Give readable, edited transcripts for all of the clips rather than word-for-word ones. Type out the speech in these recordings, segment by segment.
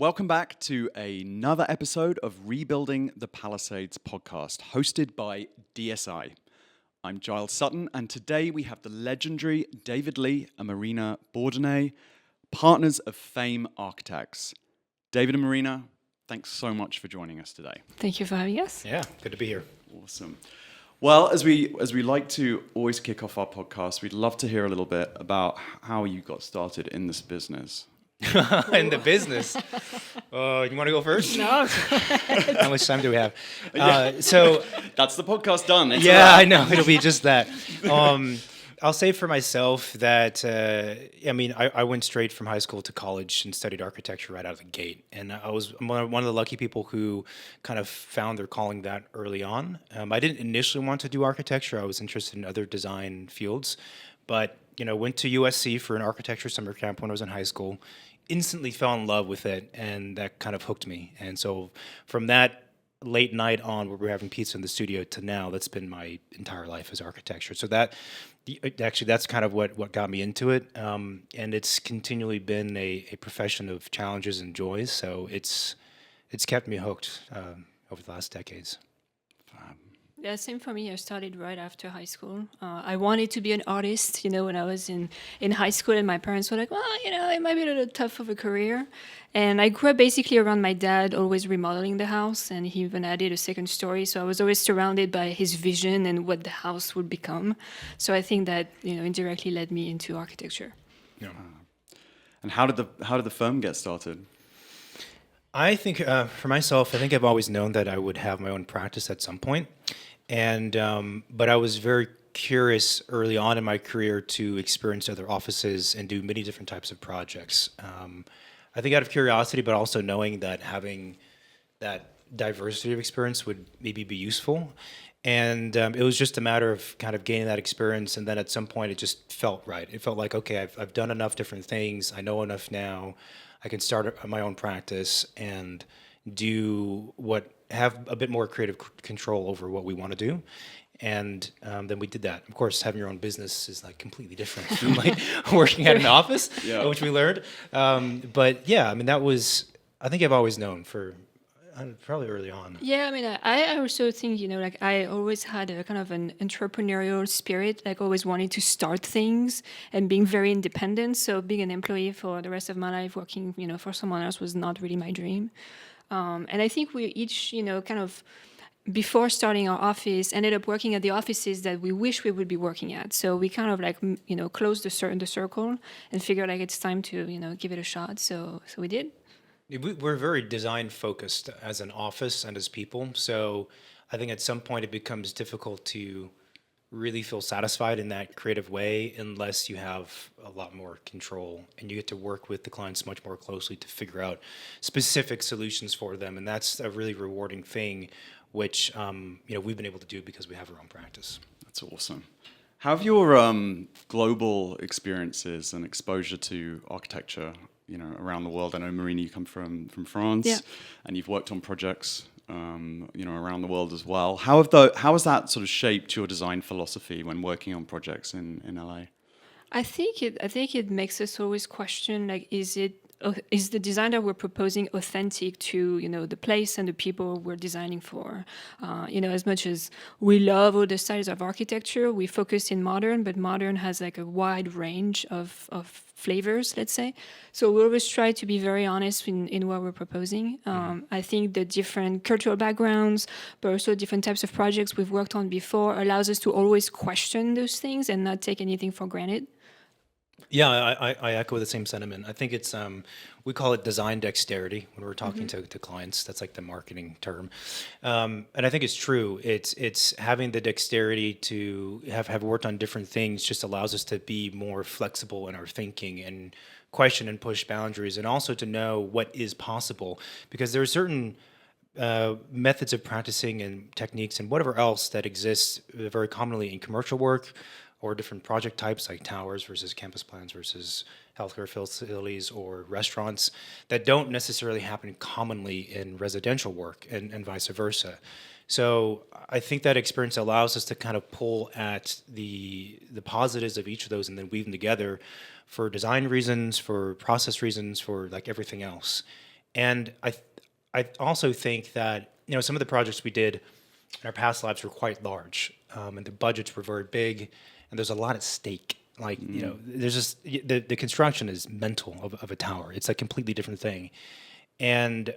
Welcome back to another episode of Rebuilding the Palisades podcast, hosted by DSI. I'm Giles Sutton, and today we have the legendary David Lee and Marina Bourderonnet, partners of Fame Architects. David and Marina, thanks so much for joining us today. Thank you for having us. Yeah, good to be here. Awesome. Well, as we like to always kick off our podcast, we'd love to hear a little bit about how you got started in this business. In the business. You want to go first? No. How much time do we have? So that's the podcast done. It's I know. It'll be just that. I'll say for myself that, I went straight from high school to college and studied architecture right out of the gate. And I'm one of the lucky people who kind of found their calling that early on. I didn't initially want to do architecture. I was interested in other design fields. But, went to USC for an architecture summer camp when I was in high school. Instantly fell in love with it, and that kind of hooked me. And so from that late night on where we're having pizza in the studio to now, that's been my entire life as architecture. So that's kind of what got me into it. And it's continually been a profession of challenges and joys. So it's kept me hooked over the last decades. Yeah, same for me. I started right after high school. I wanted to be an artist, when I was in high school, and my parents were like, well, it might be a little tough of a career. And I grew up basically around my dad, always remodeling the house, and he even added a second story. So I was always surrounded by his vision and what the house would become. So I think that, indirectly led me into architecture. Yeah. And how did the firm get started? I think for myself, I think I've always known that I would have my own practice at some point. And but I was very curious early on in my career to experience other offices and do many different types of projects. I think out of curiosity, but also knowing that having that diversity of experience would maybe be useful. And it was just a matter of kind of gaining that experience. And then at some point, it just felt right. It felt like, okay, I've done enough different things. I know enough now. I can start my own practice and have a bit more creative control over what we want to do. And then we did that. Of course, having your own business is like completely different from like working at an office, which we learned. But yeah, I think I've always known for probably early on. Yeah, I also think, I always had a kind of an entrepreneurial spirit, like always wanting to start things and being very independent. So being an employee for the rest of my life, working, for someone else was not really my dream. And I think we each, kind of, before starting our office, ended up working at the offices that we wish we would be working at. So we kind of closed the circle and figured it's time to, give it a shot. So we did. We're very design focused as an office and as people. So I think at some point it becomes difficult to really feel satisfied in that creative way unless you have a lot more control and you get to work with the clients much more closely to figure out specific solutions for them. And that's a really rewarding thing, which we've been able to do because we have our own practice. That's awesome. How have your global experiences and exposure to architecture, around the world? I know, Marina, you come from France, and you've worked on projects, around the world as well. How has that sort of shaped your design philosophy when working on projects in LA? I think it makes us always question, is the design that we're proposing authentic to, the place and the people we're designing for? As much as we love all the styles of architecture, we focus in modern, but modern has a wide range of flavors, let's say. So we always try to be very honest in what we're proposing. I think the different cultural backgrounds, but also different types of projects we've worked on before allows us to always question those things and not take anything for granted. Yeah, I echo the same sentiment. I think it's we call it design dexterity when we're talking to clients. That's like the marketing term, and I think it's true. It's having the dexterity to have worked on different things just allows us to be more flexible in our thinking and question and push boundaries, and also to know what is possible, because there are certain methods of practicing and techniques and whatever else that exists very commonly in commercial work, or different project types like towers versus campus plans versus healthcare facilities or restaurants that don't necessarily happen commonly in residential work and vice versa. So I think that experience allows us to kind of pull at the positives of each of those and then weave them together for design reasons, for process reasons, for like everything else. And I also think that, some of the projects we did in our past lives were quite large, and the budgets were very big, and there's a lot at stake. Like, there's just, the construction is mental of a tower. It's a completely different thing. And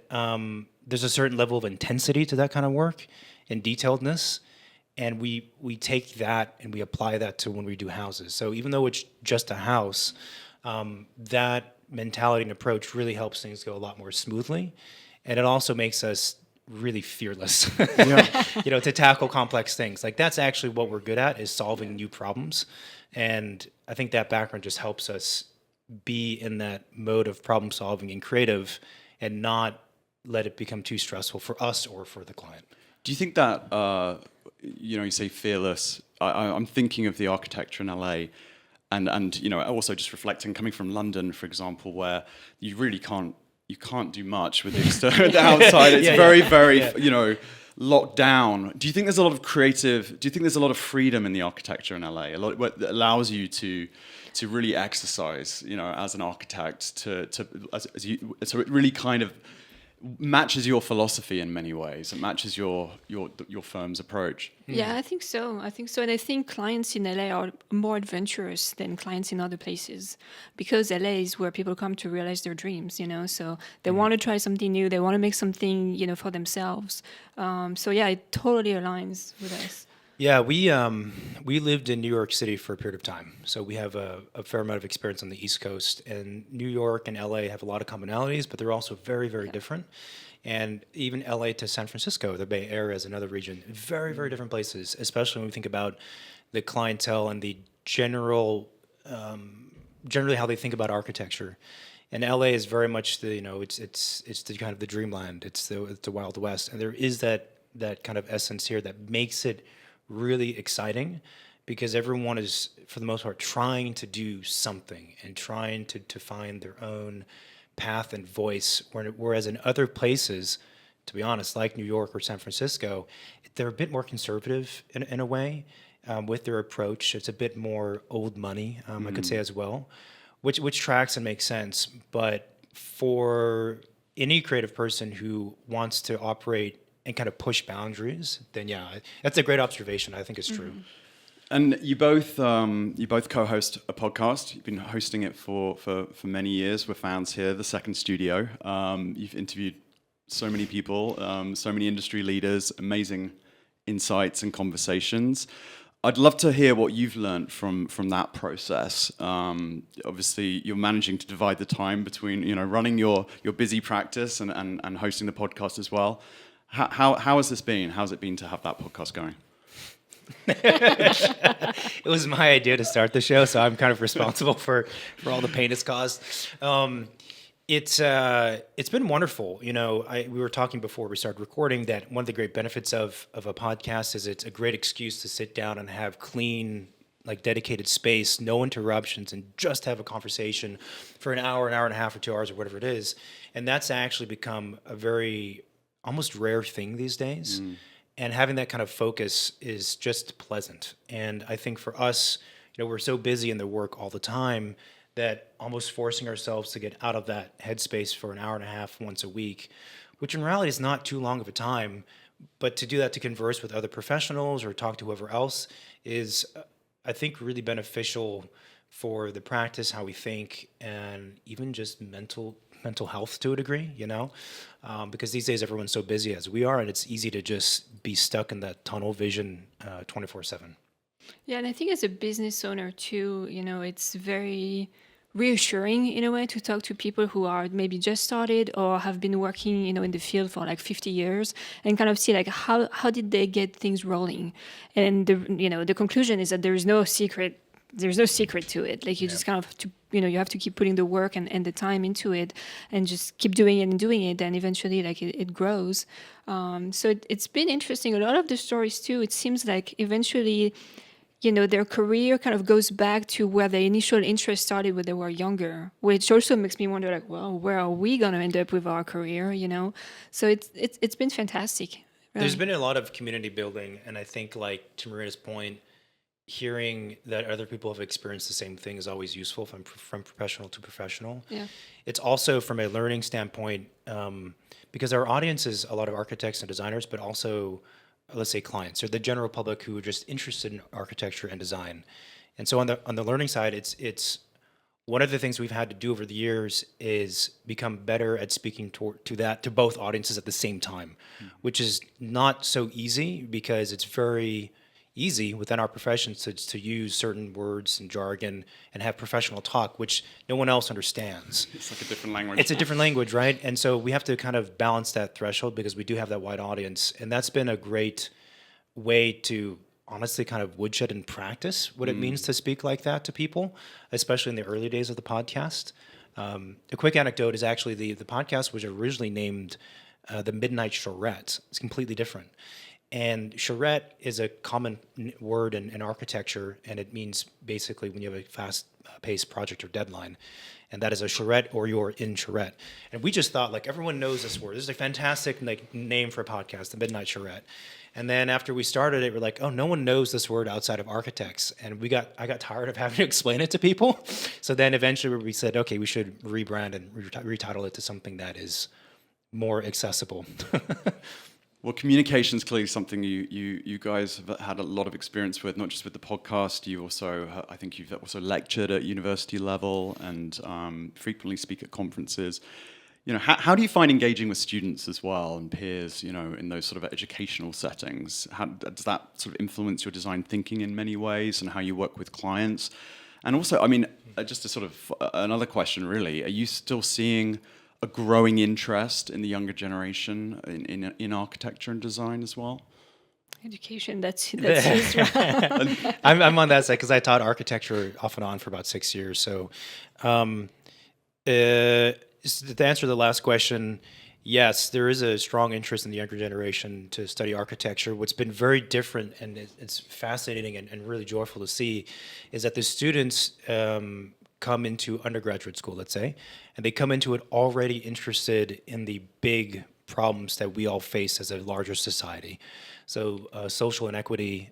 there's a certain level of intensity to that kind of work and detailedness. And we take that and we apply that to when we do houses. So even though it's just a house, that mentality and approach really helps things go a lot more smoothly. And it also makes us really fearless, to tackle complex things. Like, that's actually what we're good at, is solving new problems. And I think that background just helps us be in that mode of problem solving and creative, and not let it become too stressful for us or for the client. Do you think that, you say fearless, I'm thinking of the architecture in LA, and also just reflecting, coming from London, for example, where you really can't do much with the outside. It's very, locked down. Do you think there's a lot of freedom in the architecture in LA? A lot that allows you to really exercise, as an architect, so it really kind of matches your philosophy in many ways. It matches your firm's approach. Yeah, I think so. And I think clients in LA are more adventurous than clients in other places, because LA is where people come to realize their dreams, so they want to try something new. They want to make something, for themselves. So yeah, it totally aligns with us. Yeah, we lived in New York City for a period of time, so we have a fair amount of experience on the East Coast. And New York and LA have a lot of commonalities, but they're also very, very different. And even LA to San Francisco, the Bay Area is another region, very, very different places, especially when we think about the clientele and the generally how they think about architecture. And LA is very much the, it's the kind of the dreamland, it's the Wild West, and there is that kind of essence here that makes it really exciting, because everyone is, for the most part, trying to do something and trying to find their own path and voice. Whereas in other places, to be honest, like New York or San Francisco, they're a bit more conservative in a way with their approach. It's a bit more old money, I could say as well, which tracks and makes sense. But for any creative person who wants to operate and kind of push boundaries, then yeah, that's a great observation. I think it's true. And you both co-host a podcast. You've been hosting it for many years. We're fans here, the Second Studio. You've interviewed so many people, so many industry leaders, amazing insights and conversations. I'd love to hear what you've learned from that process. Obviously, you're managing to divide the time between running your busy practice and hosting the podcast as well. How has this been? How's it been to have that podcast going? It was my idea to start the show, so I'm kind of responsible for all the pain it's caused. It's been wonderful. We were talking before we started recording that one of the great benefits of a podcast is it's a great excuse to sit down and have clean, like, dedicated space, no interruptions, and just have a conversation for an hour and a half, or 2 hours, or whatever it is. And that's actually become a very almost rare thing these days. And having that kind of focus is just pleasant. And I think for us, we're so busy in the work all the time that almost forcing ourselves to get out of that headspace for an hour and a half once a week, which in reality is not too long of a time, but to do that, to converse with other professionals or talk to whoever else, is, I think, really beneficial for the practice, how we think, and even just mental health to a degree, because these days everyone's so busy as we are, and it's easy to just be stuck in that tunnel vision 24/7. Yeah, and I think as a business owner too, it's very reassuring in a way to talk to people who are maybe just started or have been working, in the field for like 50 years, and kind of see like how did they get things rolling. And the conclusion is that there is no secret. There's no secret to it. Like, you just kind of you have to keep putting the work and the time into it, and just keep doing it and doing it, and eventually like it grows. So it's been interesting. A lot of the stories too, it seems like eventually, their career kind of goes back to where the initial interest started when they were younger, which also makes me wonder, like, well, where are we going to end up with our career, So it's been fantastic. Really. There's been a lot of community building, and I think, like, to Marina's point, hearing that other people have experienced the same thing is always useful from professional to professional. Yeah. It's also from a learning standpoint, because our audience is a lot of architects and designers, but also, let's say, clients or the general public who are just interested in architecture and design. And so on the learning side, it's one of the things we've had to do over the years is become better at speaking to both audiences at the same time, which is not so easy because it's very easy within our professions to use certain words and jargon and have professional talk, which no one else understands. It's like a different language. It's a different language, right? And so we have to kind of balance that threshold because we do have that wide audience. And that's been a great way to honestly kind of woodshed and practice what it means to speak like that to people, especially in the early days of the podcast. A quick anecdote is actually the podcast was originally named the Midnight Charrette. It's completely different. And charrette is a common word in architecture, and it means basically when you have a fast-paced project or deadline. And that is a charrette or you're in charrette. And we just thought, like, everyone knows this word. This is a fantastic name for a podcast, the Midnight Charrette. And then after we started it, we're like, oh, no one knows this word outside of architects. And I got tired of having to explain it to people. So then eventually we said, okay, we should rebrand and retitle it to something that is more accessible. Well, communication is clearly something you guys have had a lot of experience with, not just with the podcast. I think you've also lectured at university level and frequently speak at conferences. How do you find engaging with students as well and peers, in those sort of educational settings? How does that sort of influence your design thinking in many ways and how you work with clients? And also, just a sort of another question, really, are you still seeing a growing interest in the younger generation in architecture and design as well? Education, that's his role. I'm on that side because I taught architecture off and on for about 6 years. So to answer the last question, yes, there is a strong interest in the younger generation to study architecture. What's been very different, and it's fascinating and really joyful to see, is that the students come into undergraduate school, let's say, and they come into it already interested in the big problems that we all face as a larger society. So social inequity,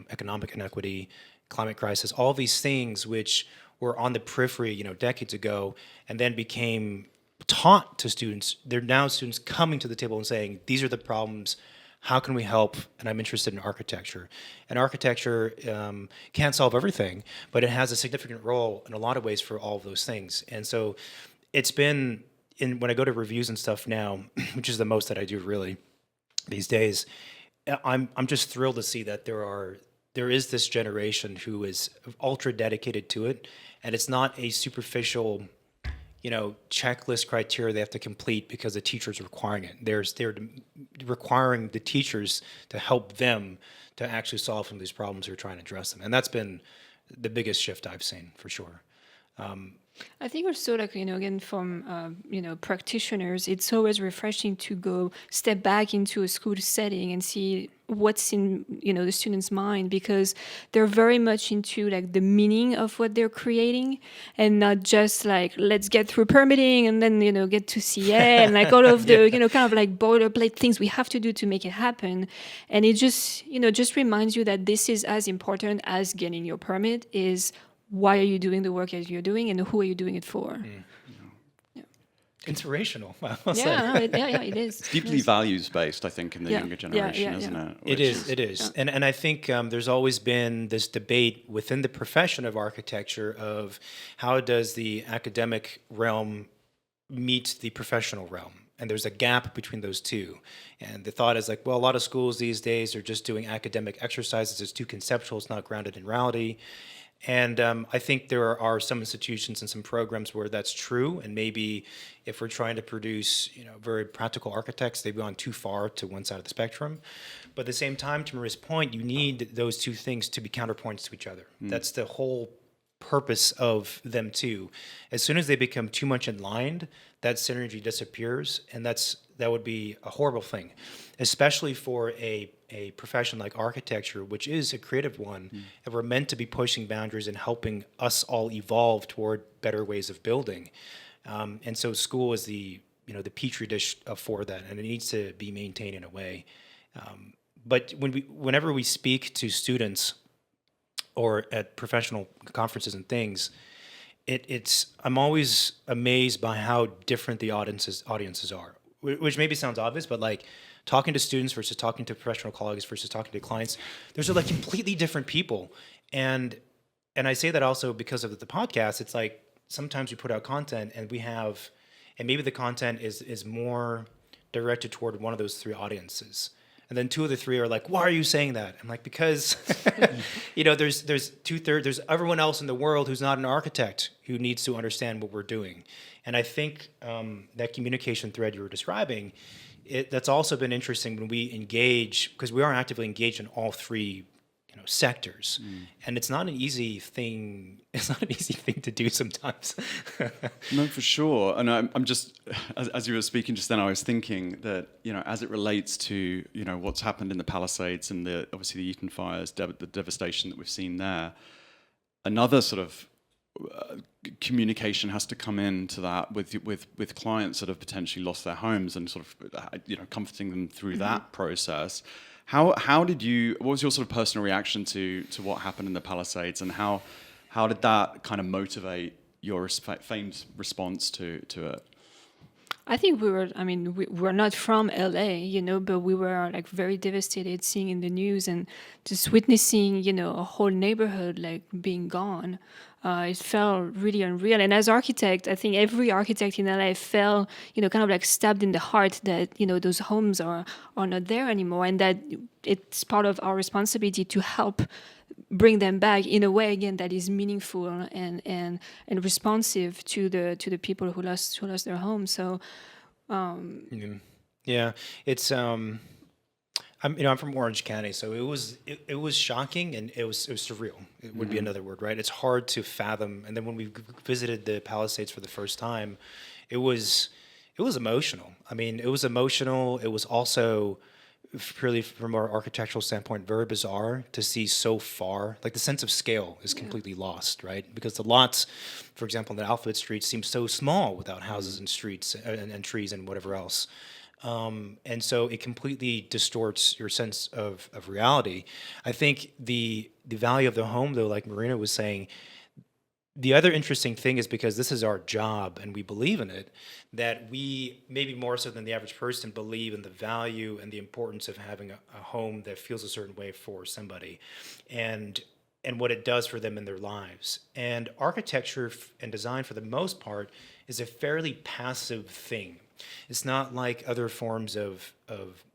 economic inequity, climate crisis, all these things which were on the periphery, decades ago, and then became taught to students. They're now students coming to the table and saying, these are the problems, how can we help? And I'm interested in architecture. And architecture can't solve everything, but it has a significant role in a lot of ways for all of those things. And so it's been, when I go to reviews and stuff now, which is the most that I do really these days, I'm just thrilled to see that there is this generation who is ultra dedicated to it, and it's not a superficial checklist criteria they have to complete because the teacher's requiring it. They're requiring the teachers to help them to actually solve some of these problems or trying to address them. And that's been the biggest shift I've seen, for sure. I think also, again, from, practitioners, it's always refreshing to go step back into a school setting and see what's in, the students' mind, because they're very much into the meaning of what they're creating and not just let's get through permitting and then, get to CA and all of the, kind of boilerplate things we have to do to make it happen. And it just reminds you that this is as important as getting your permit is why are you doing the work as you're doing and who are you doing it for? Yeah. Inspirational. It is. It's deeply values-based, I think, in the younger generation, isn't it? It is. Yeah. And I think there's always been this debate within the profession of architecture of how does the academic realm meet the professional realm? And there's a gap between those two. And the thought is a lot of schools these days are just doing academic exercises. It's too conceptual. It's not grounded in reality. And I think there are some institutions and some programs where that's true. And maybe if we're trying to produce, very practical architects, they've gone too far to one side of the spectrum. But at the same time, to Maria's point, you need those two things to be counterpoints to each other. That's the whole purpose of them too. As soon as they become too much in line, that synergy disappears, and that would be a horrible thing, especially for a profession like architecture, which is a creative one, and we're meant to be pushing boundaries and helping us all evolve toward better ways of building. And so school is the petri dish for that, and it needs to be maintained in a way. But whenever we speak to students, or at professional conferences and things, I'm always amazed by how different the audiences are, which maybe sounds obvious, but like talking to students versus talking to professional colleagues versus talking to clients, those are like completely different people. And I say that also because of the podcast. It's like sometimes we put out content and maybe the content is more directed toward one of those three audiences. And then two of the three are like, why are you saying that? I'm like, because, there's two-thirds, there's everyone else in the world who's not an architect who needs to understand what we're doing. And I think that communication thread you were describing, that's also been interesting when we engage, because we are actively engaged in all three sectors. And it's not an easy thing. It's not an easy thing to do sometimes. No, for sure. And I'm just, as you were speaking just then, I was thinking that, as it relates to, what's happened in the Palisades and obviously the Eaton fires, the devastation that we've seen there, another sort of communication has to come into that with clients that have potentially lost their homes and sort of, comforting them through that process. What was your sort of personal reaction to what happened in the Palisades, and how did that kind of motivate your famed response to it? I think we were not from LA, but we were like very devastated seeing in the news and just witnessing, a whole neighborhood like being gone. It felt really unreal. And as architect, I think every architect in LA felt, kind of like stabbed in the heart that, those homes are not there anymore, and that it's part of our responsibility to help bring them back in a way, again, that is meaningful and responsive to the people who lost their homes. So yeah, it's I'm from Orange County, so it was shocking, and it was surreal. It would be another word, right? It's hard to fathom. And then when we visited the Palisades for the first time, it was emotional. I mean, it was emotional. It was also, purely from our architectural standpoint, very bizarre to see so far. Like the sense of scale is completely lost, right? Because the lots, for example, in the Alphabet Street seem so small without houses and streets and trees and whatever else. And so it completely distorts your sense of reality. I think the value of the home, though, like Marina was saying, the other interesting thing is, because this is our job and we believe in it, that we, maybe more so than the average person, believe in the value and the importance of having a home that feels a certain way for somebody, and what it does for them in their lives. And architecture and design, for the most part, is a fairly passive thing. It's not like other forms of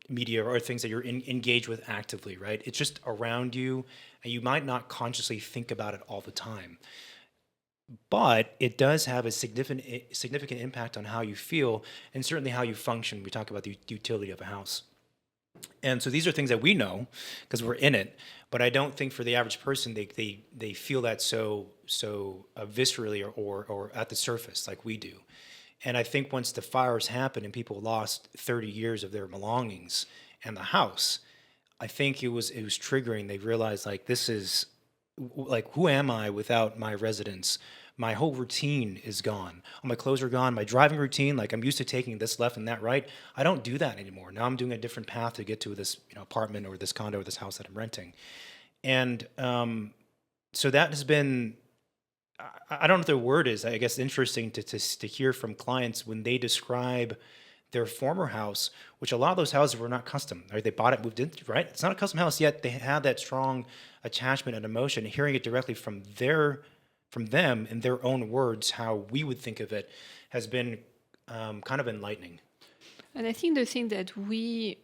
media or things that you're engaged with actively, right? It's just around you, and you might not consciously think about it all the time. But it does have a significant impact on how you feel, and certainly how you function. We talk about the utility of a house. And so these are things that we know because we're in it, but I don't think for the average person they feel that so viscerally or at the surface like we do. And I think once the fires happened and people lost 30 years of their belongings and the house, I think it was triggering. They realized, like, this is, like, who am I without my residence? My whole routine is gone. All my clothes are gone. My driving routine, like, I'm used to taking this left and that right. I don't do that anymore. Now I'm doing a different path to get to this apartment or this condo or this house that I'm renting. And so that has been, I don't know what the word is, I guess, interesting to hear from clients when they describe their former house, which a lot of those houses were not custom, right? They bought it, moved in, right? It's not a custom house yet. They had that strong attachment and emotion. Hearing it directly from them in their own words, how we would think of it, has been kind of enlightening. And I think the thing that we,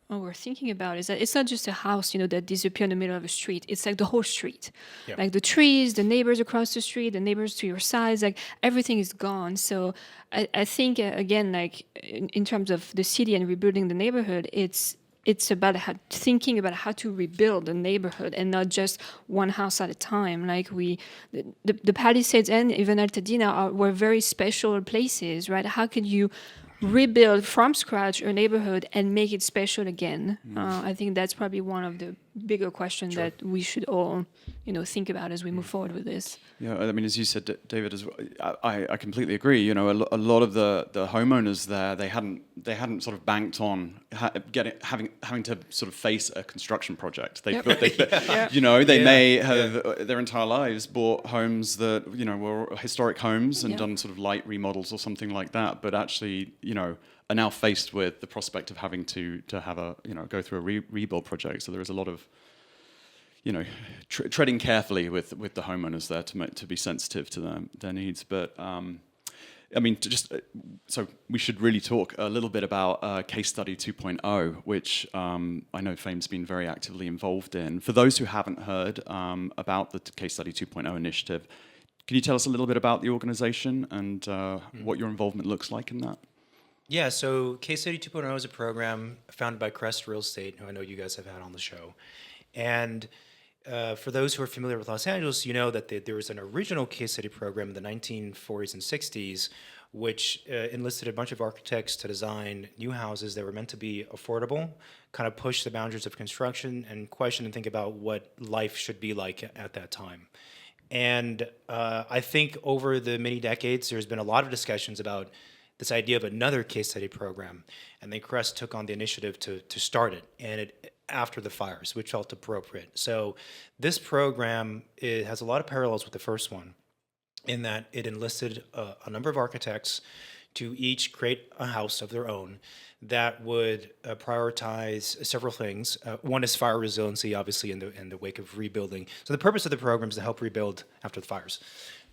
we're thinking about is that it's not just a house, that disappeared in the middle of a street. It's like the whole street, Yeah. like the trees, the neighbors across the street, the neighbors to your sides, like everything is gone. So I think, again, like in terms of the city and rebuilding the neighborhood, it's about thinking about how to rebuild the neighborhood and not just one house at a time. Like the Palisades and even Altadena were very special places, right? How could you rebuild from scratch a neighborhood and make it special again? I think that's probably one of the bigger questions that we should all think about as we move forward with this. Yeah, I mean, as you said, David, as well, I completely agree. You know, a lot of the homeowners there, they hadn't sort of banked on having to sort of face a construction project. They you know, they may have their entire lives bought homes that, you know, were historic homes and done sort of light remodels or something like that, but actually, you know, are now faced with the prospect of having to have a, you know, go through a rebuild project. So there is a lot of, you know, treading carefully with the homeowners there to be sensitive to their needs. But I mean, so we should really talk a little bit about Case Study 2.0, which I know Fame's been very actively involved in. For those who haven't heard about the Case Study 2.0 initiative, can you tell us a little bit about the organization and what your involvement looks like in that? Yeah, so Case Study 2.0 is a program founded by Crest Real Estate, who I know you guys have had on the show. And for those who are familiar with Los Angeles, you know that there was an original case study program in the 1940s and 60s, which enlisted a bunch of architects to design new houses that were meant to be affordable, kind of push the boundaries of construction, and question and think about what life should be like at that time. And I think over the many decades, there's been a lot of discussions about this idea of another case study program. And then Crest took on the initiative to start it, and it after the fires, which felt appropriate. So this program, it has a lot of parallels with the first one in that it enlisted a number of architects to each create a house of their own that would prioritize several things. One is fire resiliency, obviously, in the wake of rebuilding. So the purpose of the program is to help rebuild after the fires.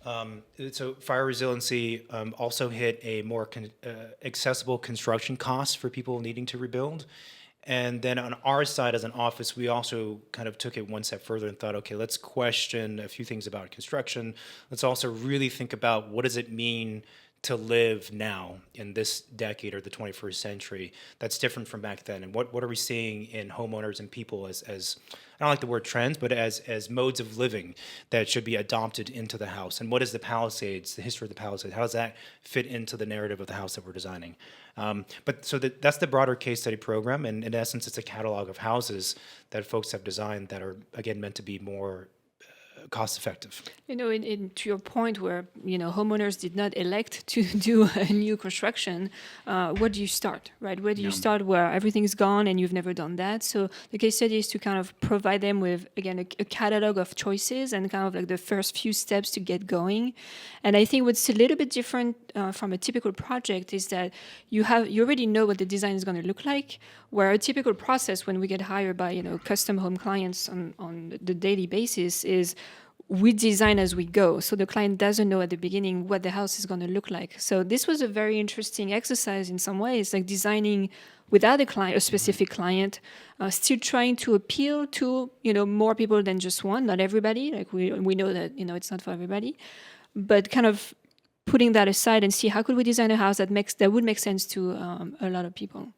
So fire resiliency also hit a more accessible construction cost for people needing to rebuild. And then on our side as an office, we also kind of took it one step further and thought, okay, let's question a few things about construction. Let's also really think about what does it mean to live now in this decade or the 21st century that's different from back then, and what are we seeing in homeowners and people as I don't like the word trends, but as modes of living that should be adopted into the house, and what is the Palisades, the history of the Palisades, how does that fit into the narrative of the house that we're designing? But so that's the broader case study program, and in essence it's a catalog of houses that folks have designed that are again meant to be more cost effective. You know, to your point where, you know, homeowners did not elect to do a new construction, where do you start, right? Where do you start where everything's gone and you've never done that? So the case study is to kind of provide them with, again, a catalog of choices and kind of like the first few steps to get going. And I think what's a little bit different from a typical project is that you already know what the design is going to look like, where a typical process when we get hired by, you know, custom home clients on the daily basis is we design as we go. So the client doesn't know at the beginning what the house is going to look like. So this was a very interesting exercise in some ways, like designing without a specific client, still trying to appeal to, you know, more people than just one, not everybody. Like we know that, you know, it's not for everybody, but kind of putting that aside and see how could we design a house that would make sense to a lot of people.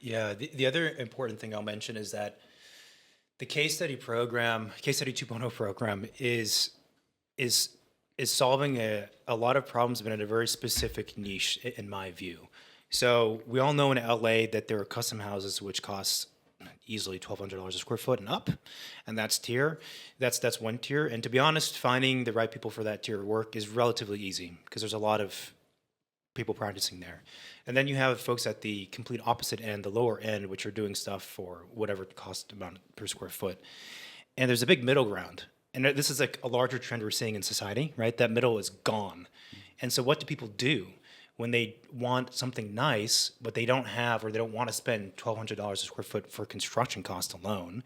Yeah, the other important thing I'll mention is that the case study program, Case Study 2.0 program, is solving a lot of problems, but in a very specific niche, in my view. So we all know in LA that there are custom houses which cost easily $1,200 a square foot and up, and that's one tier. And to be honest, finding the right people for that tier of work is relatively easy because there's a lot of people practicing there. And then you have folks at the complete opposite end, the lower end, which are doing stuff for whatever cost amount per square foot. And there's a big middle ground. And this is like a larger trend we're seeing in society, right? That middle is gone. And so what do people do when they want something nice, but they don't have, or they don't want to spend $1,200 a square foot for construction cost alone?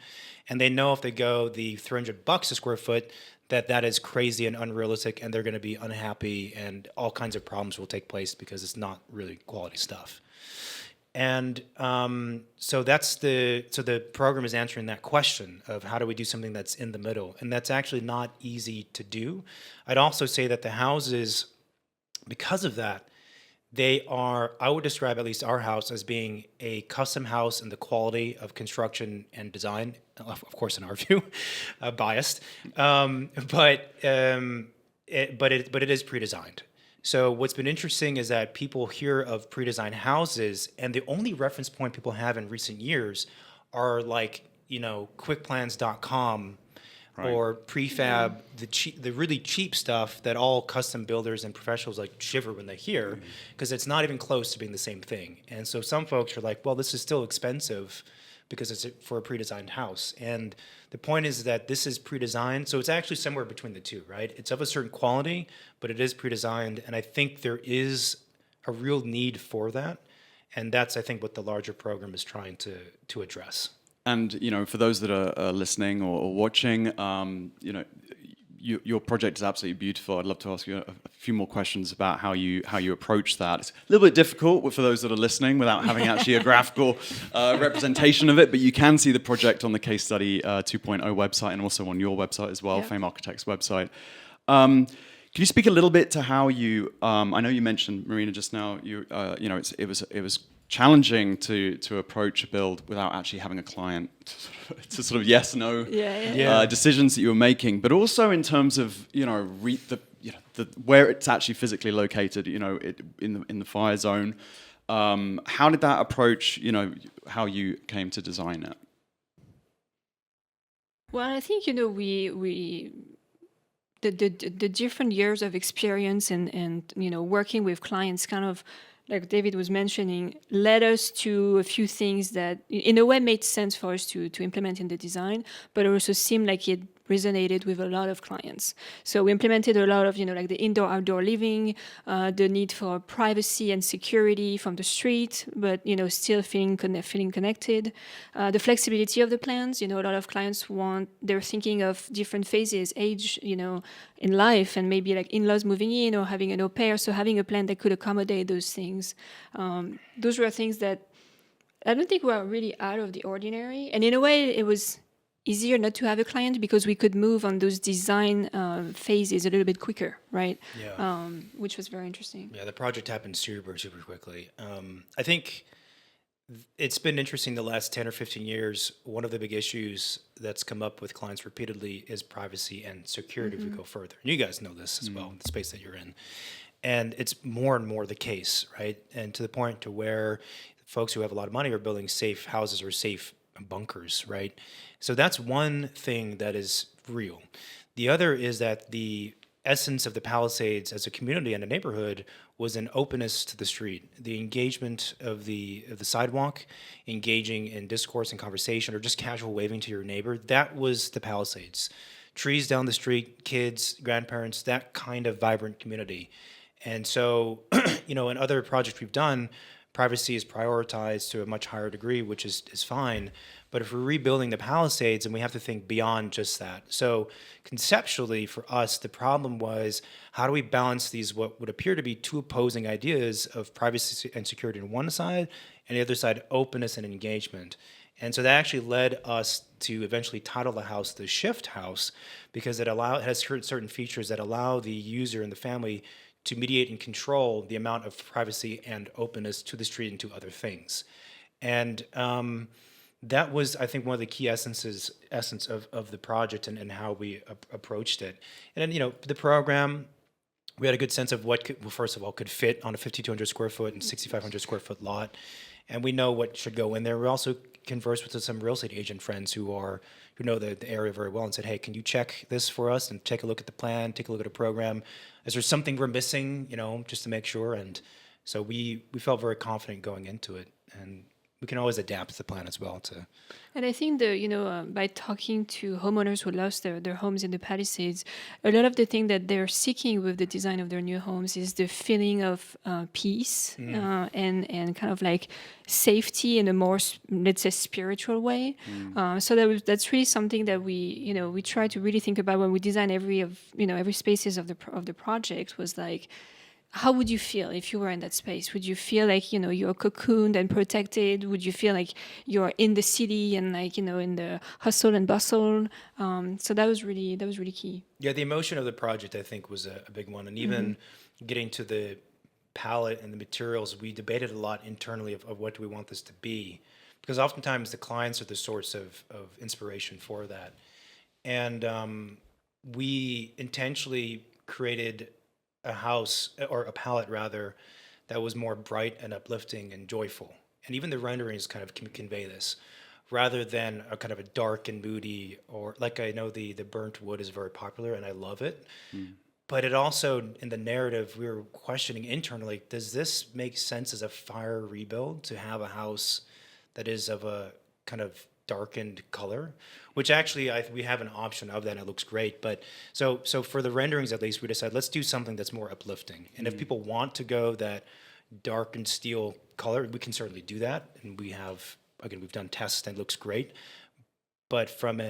And they know if they go the $300 a square foot, that is crazy and unrealistic, and they're going to be unhappy, and all kinds of problems will take place because it's not really quality stuff. And so the program is answering that question of how do we do something that's in the middle, and that's actually not easy to do. I'd also say that the houses, because of that, I would describe at least our house as being a custom house in the quality of construction and design, of course in our view, biased, but it is pre-designed. So what's been interesting is that people hear of pre-designed houses, and the only reference point people have in recent years are like, you know, quickplans.com Right. or prefab, the really cheap stuff that all custom builders and professionals like shiver when they hear, because it's not even close to being the same thing. And so some folks are like, well, this is still expensive because it's for a pre-designed house. And the point is that this is pre-designed, so it's actually somewhere between the two, right? It's of a certain quality, but it is pre-designed, and I think there is a real need for that. And that's, I think, what the larger program is trying to address. And for those that are listening or watching, your project is absolutely beautiful. I'd love to ask you a few more questions about how you approach that. It's a little bit difficult for those that are listening without having actually a graphical representation of it, but you can see the project on the Case Study 2.0 website and also on your website as well, Fame Architects website. Can you speak a little bit to how you? I know you mentioned, Marina, just now. It was challenging to approach a build without actually having a client to sort of yes no decisions that you were making, but also in terms of where it's actually physically located, in the fire zone. How did that approach? How you came to design it? Well, I think we the different years of experience and working with clients kind of, like David was mentioning, led us to a few things that in a way made sense for us to implement in the design, but also seemed like it resonated with a lot of clients. So we implemented a lot of, like the indoor-outdoor living, the need for privacy and security from the street, but, still feeling connected. The flexibility of the plans, a lot of clients they're thinking of different phases, age, in life, and maybe like in-laws moving in or having an au pair. So having a plan that could accommodate those things. Those were things that I don't think were really out of the ordinary. And in a way, it was easier not to have a client because we could move on those design phases a little bit quicker, right? Yeah. Which was very interesting. Yeah, the project happened super quickly. I think it's been interesting the last 10 or 15 years. One of the big issues that's come up with clients repeatedly is privacy and security if we go further. And you guys know this as well, the space that you're in. And it's more and more the case, right? And to the point to where folks who have a lot of money are building safe houses or safe bunkers, right? So that's one thing that is real. The other is that the essence of the Palisades as a community and a neighborhood was an openness to the street, the engagement of the sidewalk, engaging in discourse and conversation, or just casual waving to your neighbor. That was the Palisades. Trees down the street, kids, grandparents, that kind of vibrant community. And so, in other projects we've done, privacy is prioritized to a much higher degree, which is fine. But if we're rebuilding the Palisades, and we have to think beyond just that. So conceptually, for us, the problem was, how do we balance these what would appear to be two opposing ideas of privacy and security on one side, and the other side, openness and engagement? And so that actually led us to eventually title the house the Shift House, because it has certain features that allow the user and the family to mediate and control the amount of privacy and openness to the street and to other things. And that was, I think, one of the key essence of the project and how we approached it. And then, the program, we had a good sense of what first of all could fit on a 5,200 square foot and 6,500 square foot lot. And we know what should go in there. We also conversed with some real estate agent friends who know the area very well and said, hey, can you check this for us and take a look at the plan, take a look at the program? Is there something we're missing, just to make sure? And so we felt very confident going into it. And we can always adapt the plan as well to. And I think by talking to homeowners who lost their homes in the Palisades, a lot of the thing that they're seeking with the design of their new homes is the feeling of peace and kind of like safety in a more, let's say, spiritual way. So that's really something that we try to really think about when we design every spaces of the project. Was like, how would you feel if you were in that space? Would you feel like, you're cocooned and protected? Would you feel like you're in the city and like, in the hustle and bustle? So that was really key. Yeah, the emotion of the project, I think, was a big one. And even getting to the palette and the materials, we debated a lot internally of what do we want this to be. Because oftentimes the clients are the source of inspiration for that. And we intentionally created a house, or a palette rather, that was more bright and uplifting and joyful. And even the renderings kind of convey this. rather than a kind of a dark and moody, or like I know the burnt wood is very popular and I love it. But it also, in the narrative, we were questioning internally, does this make sense as a fire rebuild to have a house that is of a kind of darkened color? Which actually, we have an option of that, and it looks great. But so for the renderings, at least, we decided, let's do something that's more uplifting. And if people want to go that darkened steel color, we can certainly do that. And we have, again, we've done tests, and it looks great. But from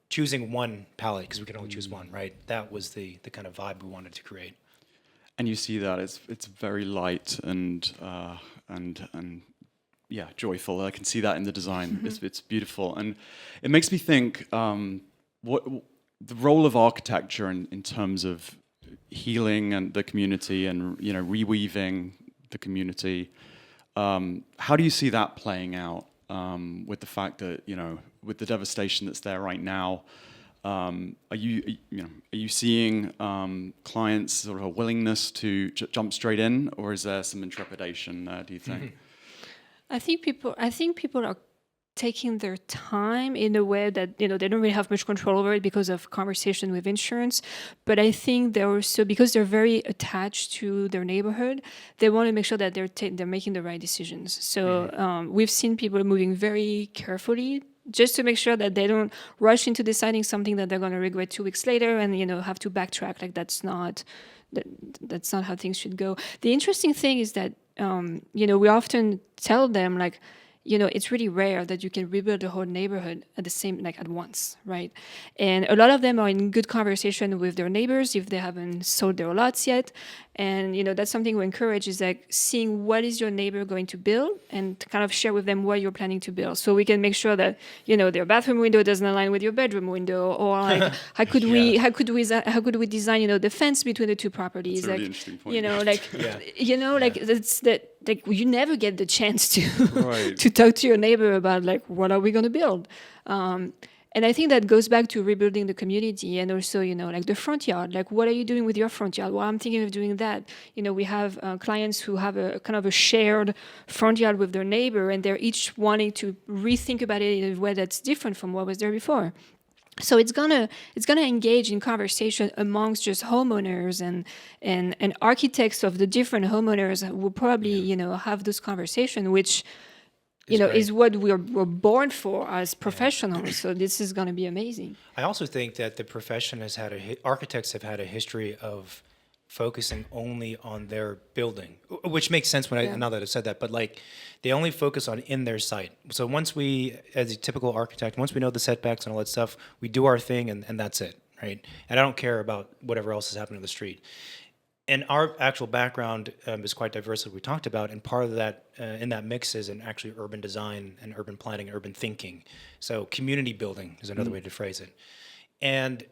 choosing one palette, because we can only choose one, right? That was the kind of vibe we wanted to create. And you see that it's very light and yeah, joyful. I can see that in the design. It's beautiful, and it makes me think what the role of architecture in terms of healing and the community, and reweaving the community. How do you see that playing out with the fact that with the devastation that's there right now? Are you seeing clients sort of a willingness to jump straight in, or is there some intrepidation there, do you think? I think people are taking their time in a way that they don't really have much control over it because of conversation with insurance. But I think they're also, because they're very attached to their neighborhood, they want to make sure that they're making the right decisions. So we've seen people moving very carefully, just to make sure that they don't rush into deciding something that they're going to regret 2 weeks later and have to backtrack. Like that's not how things should go. The interesting thing is that we often tell them, like, it's really rare that you can rebuild the whole neighborhood at once, right? And a lot of them are in good conversation with their neighbors if they haven't sold their lots yet. And, that's something we encourage, is like seeing what is your neighbor going to build and kind of share with them what you're planning to build. So we can make sure that, their bathroom window doesn't align with your bedroom window, or like how could we design, the fence between the two properties? That's a really interesting point. Like you never get the chance to Right. to talk to your neighbor about like what are we going to build. And I think that goes back to rebuilding the community, and also, like the front yard. Like, what are you doing with your front yard? Well, I'm thinking of doing that. We have clients who have a kind of a shared front yard with their neighbor, and they're each wanting to rethink about it in a way that's different from what was there before. So it's gonna engage in conversation amongst just homeowners and architects of the different homeowners will probably have this conversation, which is what we're born for as professionals. So this is going to be amazing. I also think that the profession has had architects have had a history of focusing only on their building, which makes sense now that I said that, but like they only focus on in their site. So once we, as a typical architect, once we know the setbacks and all that stuff, we do our thing and that's it, right? And I don't care about whatever else is happening in the street. And our actual background is quite diverse, as we talked about, and part of that, in that mix is in actually urban design and urban planning, urban thinking. So community building is another way to phrase it. And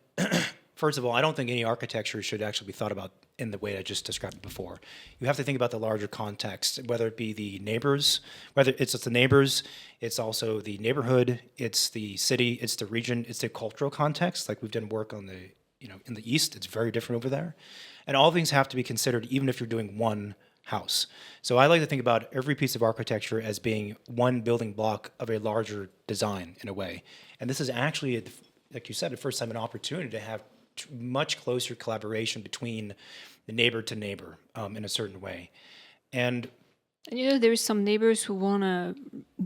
first of all, I don't think any architecture should actually be thought about in the way I just described before. You have to think about the larger context, whether it be the neighbors, whether it's the neighbors, it's also the neighborhood, it's the city, it's the region, it's the cultural context. Like we've done work on the, in the East, it's very different over there. And all things have to be considered, even if you're doing one house. So I like to think about every piece of architecture as being one building block of a larger design in a way. And this is actually, like you said, the first time an opportunity to have much closer collaboration between the neighbor to neighbor in a certain way. And there's some neighbors who want to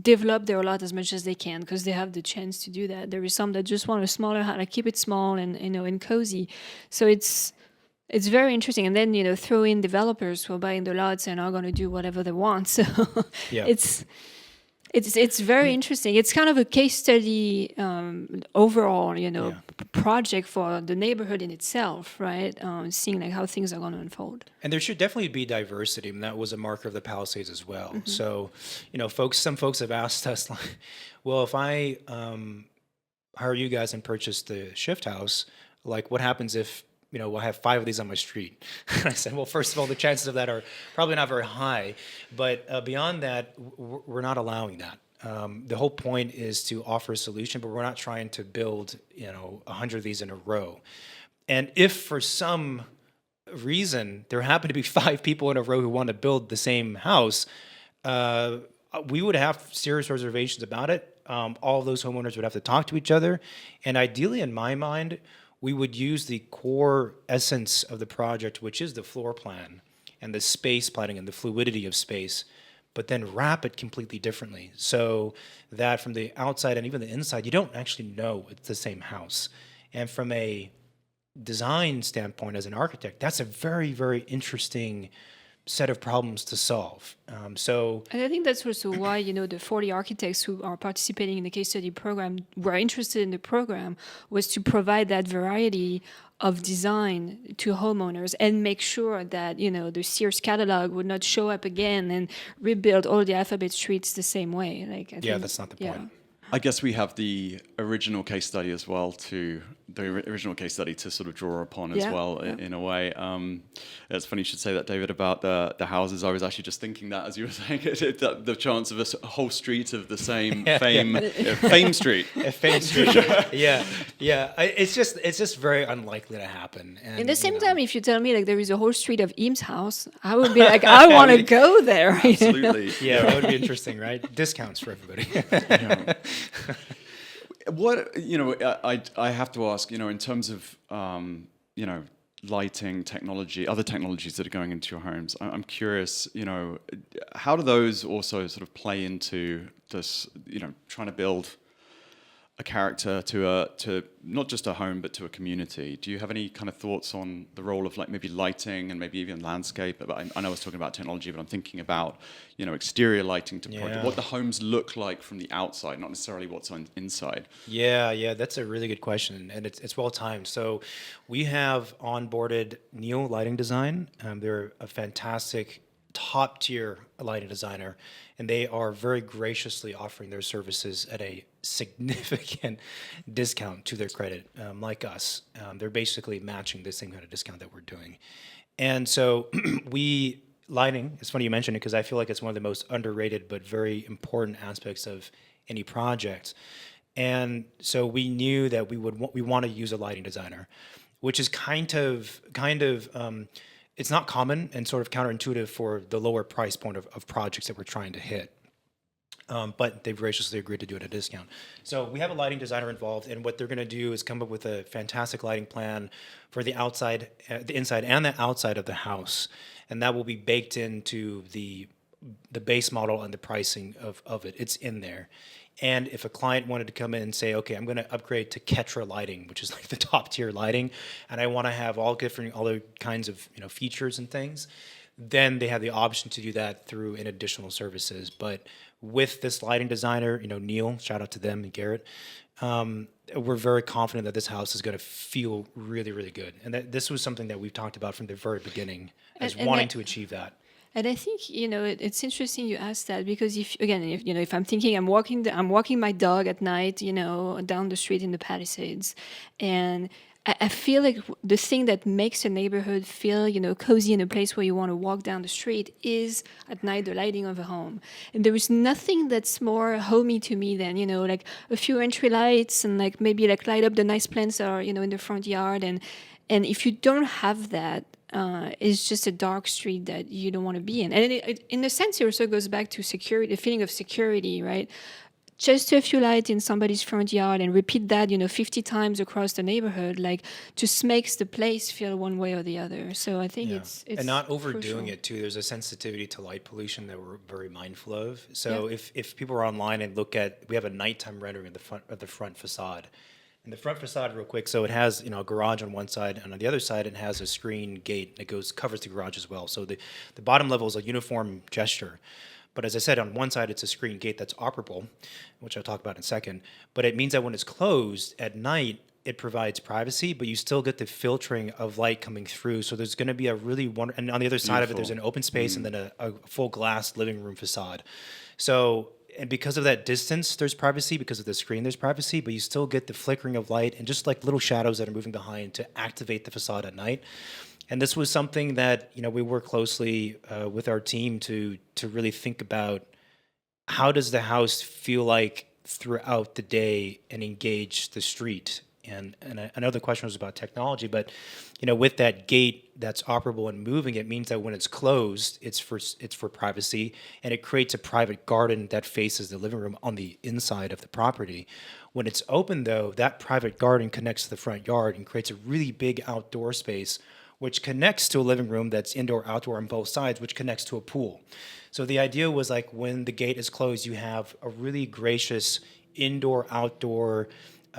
develop their lot as much as they can because they have the chance to do that. There is some that just want a smaller house, like keep it small and cozy. So it's very interesting. And then, throw in developers who are buying the lots and are going to do whatever they want. So it's very interesting. It's kind of a case study overall, project for the neighborhood in itself, right? Seeing like how things are going to unfold. And there should definitely be diversity. And that was a marker of the Palisades as well. Mm-hmm. So, some folks have asked us, like, well, if I hire you guys and purchase the shift house, like what happens if I have 5 of these on my street? I said, well, first of all, the chances of that are probably not very high. But beyond that, we're not allowing that. The whole point is to offer a solution, but we're not trying to build, 100 of these in a row. And if for some reason there happen to be 5 people in a row who want to build the same house, we would have serious reservations about it. All of those homeowners would have to talk to each other. And ideally, in my mind, we would use the core essence of the project, which is the floor plan and the space planning and the fluidity of space, but then wrap it completely differently. So that from the outside and even the inside, you don't actually know it's the same house. And from a design standpoint as an architect, that's a very, very interesting set of problems to solve. And I think that's also why, the 40 architects who are participating in the case study program were interested in the program, was to provide that variety of design to homeowners and make sure that, the Sears catalog would not show up again and rebuild all the alphabet streets the same way. Like, I think, that's not the point. I guess we have the original case study as well to sort of draw upon as well in a way. It's funny you should say that, David, about the houses. I was actually just thinking that as you were saying it, the chance of a whole street of the same Fame Street. Fame Street. It's just very unlikely to happen. And at the same time, if you tell me like there is a whole street of Eames house, I would be like, I want to go there. Absolutely. Yeah, that would be interesting, right? Discounts for everybody. What I have to ask, in terms of lighting technology, other technologies that are going into your homes, I'm curious, how do those also sort of play into this, trying to build a character to not just a home but to a community? Do you have any kind of thoughts on the role of like maybe lighting and maybe even landscape? But I know I was talking about technology, but I'm thinking about exterior lighting to project, what the homes look like from the outside, not necessarily what's on inside. Yeah, that's a really good question, and it's well timed. So we have onboarded Neo Lighting Design. They're a fantastic top tier lighting designer, and they are very graciously offering their services at a significant discount to their credit, like us. They're basically matching the same kind of discount that we're doing. And so lighting, it's funny you mentioned it because I feel like it's one of the most underrated but very important aspects of any project. And so we knew that we want to use a lighting designer, which is kind of it's not common and sort of counterintuitive for the lower price point of projects that we're trying to hit. But they've graciously agreed to do it at a discount. So we have a lighting designer involved, and what they're going to do is come up with a fantastic lighting plan for the outside, the inside, and the outside of the house, and that will be baked into the base model and the pricing of it. It's in there. And if a client wanted to come in and say, okay, I'm going to upgrade to Ketra lighting, which is like the top tier lighting, and I want to have all other kinds of features and things, then they have the option to do that through in additional services. But with this lighting designer, Neil, shout out to them and Garrett, we're very confident that this house is going to feel really, really good. And that this was something that we've talked about from the very beginning as wanting to achieve that. And I think it's interesting you asked that, because if I'm thinking I'm walking my dog at night, down the street in the Palisades, and I feel like the thing that makes a neighborhood feel cozy in a place where you want to walk down the street is at night the lighting of a home. And there is nothing that's more homey to me than like a few entry lights and like maybe like light up the nice plants that are in the front yard. And if you don't have that, it's just a dark street that you don't want to be in. And it, in a sense, it also goes back to security, the feeling of security, right? Just a few lights in somebody's front yard and repeat that, 50 times across the neighborhood, like just makes the place feel one way or the other. So I think it's and not overdoing crucial. it too. There's a sensitivity to light pollution that we're very mindful of. So if people are online and look at, we have a nighttime rendering of the front facade. And the front facade, real quick, so it has a garage on one side, and on the other side it has a screen gate that covers the garage as well. So the bottom level is a uniform gesture. But as I said, on one side it's a screen gate that's operable, which I'll talk about in a second. But it means that when it's closed at night, it provides privacy, but you still get the filtering of light coming through. So there's going to be a really wonderful, and on the other side of it, there's an open space and then a full glass living room facade. So, and because of that distance, there's privacy. Because of the screen, there's privacy, but you still get the flickering of light and just like little shadows that are moving behind to activate the facade at night. And this was something that we work closely with our team to really think about how does the house feel like throughout the day and engage the street. And I know the question was about technology, but with that gate that's operable and moving, it means that when it's closed, it's for privacy, and it creates a private garden that faces the living room on the inside of the property. When it's open, though, that private garden connects to the front yard and creates a really big outdoor space, which connects to a living room that's indoor, outdoor on both sides, which connects to a pool. So the idea was like when the gate is closed, you have a really gracious indoor, outdoor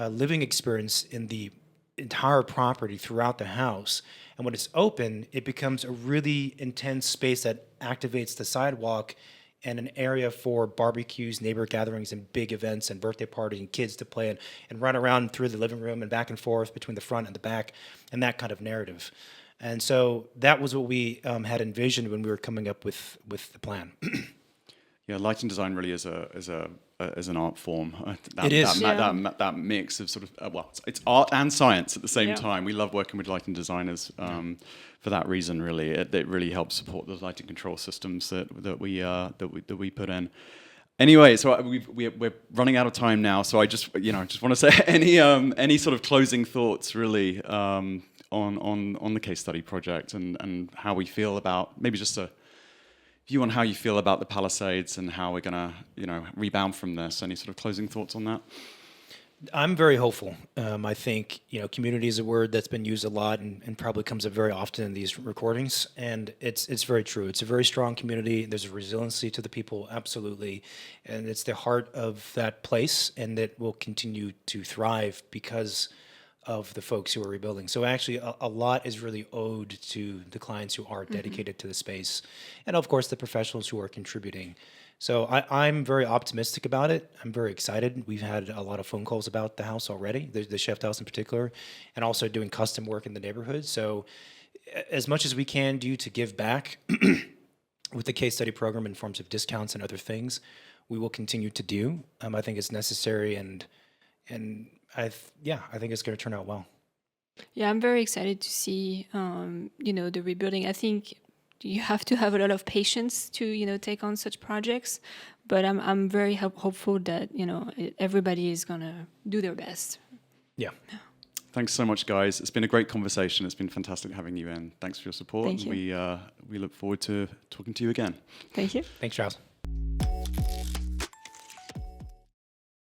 living experience in the entire property throughout the house. And when it's open, it becomes a really intense space that activates the sidewalk and an area for barbecues, neighbor gatherings, and big events and birthday parties and kids to play and run around through the living room and back and forth between the front and the back, and that kind of narrative. And so that was what we had envisioned when we were coming up with the plan. Yeah, lighting design really is an art form. It is. That mix of sort of it's art and science at the same Yeah. time. We love working with lighting designers for that reason. Really, it really helps support the lighting control systems that we put in. Anyway, so we're running out of time now. So I just want to say any sort of closing thoughts really on the case study project and how we feel about, maybe just a view on how you feel about the Palisades and how we're going to rebound from this. Any sort of closing thoughts on that? I'm very hopeful. I think community is a word that's been used a lot and probably comes up very often in these recordings, and it's very true. It's a very strong community. There's a resiliency to the people, absolutely, and it's the heart of that place, and that will continue to thrive because of the folks who are rebuilding. So actually, a lot is really owed to the clients who are dedicated to the space, and of course the professionals who are contributing. So I'm very optimistic about it. I'm very excited. We've had a lot of phone calls about the house already, the Chef House in particular, and also doing custom work in the neighborhood. So as much as we can do to give back with the case study program in forms of discounts and other things, we will continue to do. I think it's necessary, and I think it's going to turn out well. Yeah, I'm very excited to see, the rebuilding. I think you have to have a lot of patience to, take on such projects. But I'm very hopeful that, everybody is going to do their best. Yeah. Thanks so much, guys. It's been a great conversation. It's been fantastic having you in. Thanks for your support. Thank you. We look forward to talking to you again. Thank you. Thanks, Charles.